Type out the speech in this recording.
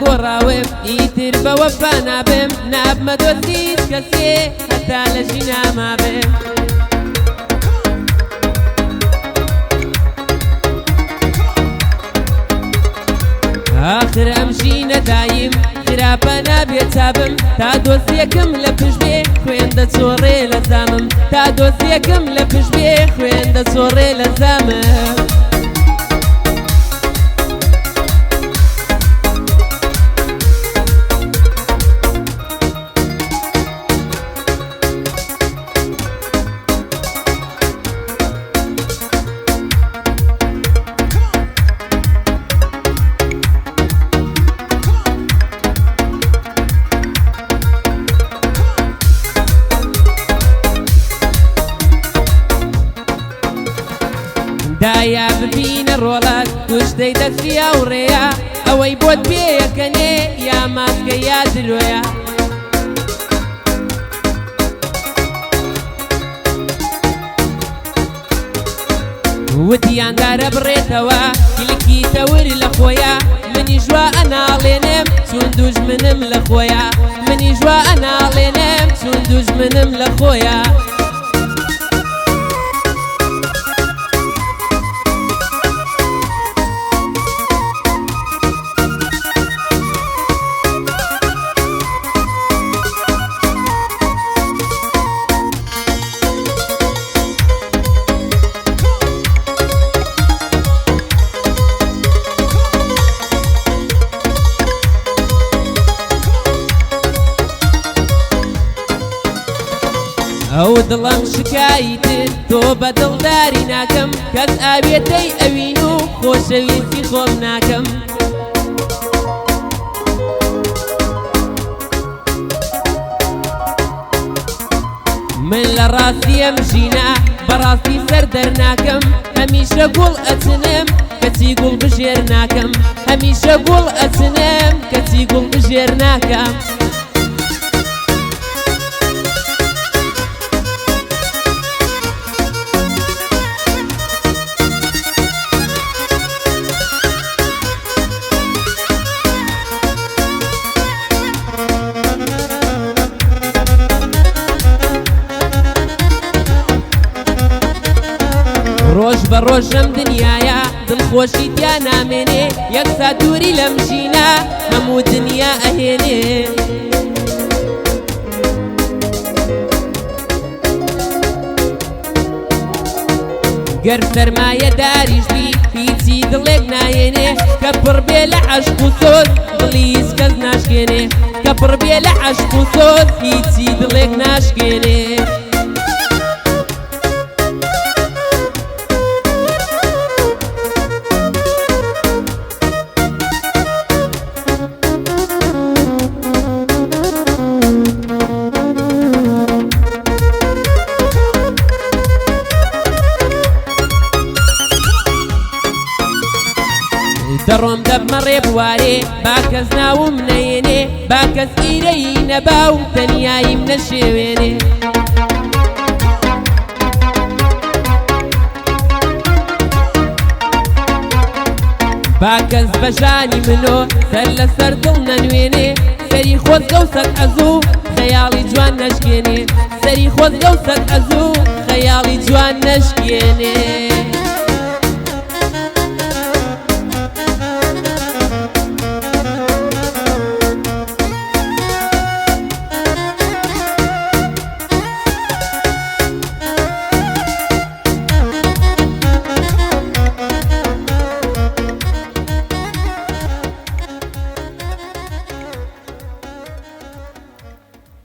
گۆڕاوم ئیتر بە وەفا نابم نابمە دۆستیت کەسێ هەتا لە ژینا مابم آخر ئەم ژینە دایم خراپە نابێت چابم تا دۆستیەکەم لە پشت بێ خوێندە چۆڕێ لە زامم تا دۆستیەکەم لە پشت بێ خوێندە چۆڕێ لە زامم دایا ببینە ڕۆڵات کوشتەی دەستیا و ڕێیا ئەوەی بۆت پێیەکەنێ یا ماسکە یا درۆیە وتیاندارە بڕێتەوە کلکی تەور لە خۆیە منی ژوا ئەناڵێنم چون دوژمنم لە خۆیە منی ژوا ئەناڵێنم چون دوژمنم لە خۆیە ئەو دڵم شکایتر تۆ بە دڵداری ناکەم کەس ئاوێتەی ئەوین و خۆشەویستی خۆم ناکەم من لە ڕاستی ئەم ژینە بەڕاستی سەر دەرناکەم هەمیشە گوڵ ئەچنم کەچی گوڵ بژێر ناکەم هەمیشە گوڵ ئەچنم کەچی گوڵ بژێر ناکەم ڕۆژ بە ڕۆژەم دنیاە دڵخۆشی تیا نامێنێ یەک سات دووری لەم ژینە هەموو دنیا ئەهێنێ گەر سەرمایە داریش بی هیچی دڵێک نایێنێ کە پڕ بێ لە عەشق و سۆز دڵی هیچ کەس ناشکێنێ کە پڕ بێ لە عەشق و سۆز هیچی دڵێک ناشکێنێ دەڕۆم دەبمە ڕێبوارێ با کەس ناوم نەیێنێ با کەس ئیرەی نەبا و تەنیاییم نەشێوێنێ با کەس بەژانی منۆ سەر لەسەر دڵ نەنوێنێ سەری خۆزگە و سەد ئەزوو خەیاڵی جوان نەشکێنێ سەری خۆزگە و سەد ئەزوو خەیاڵی جوان نەشکێنێ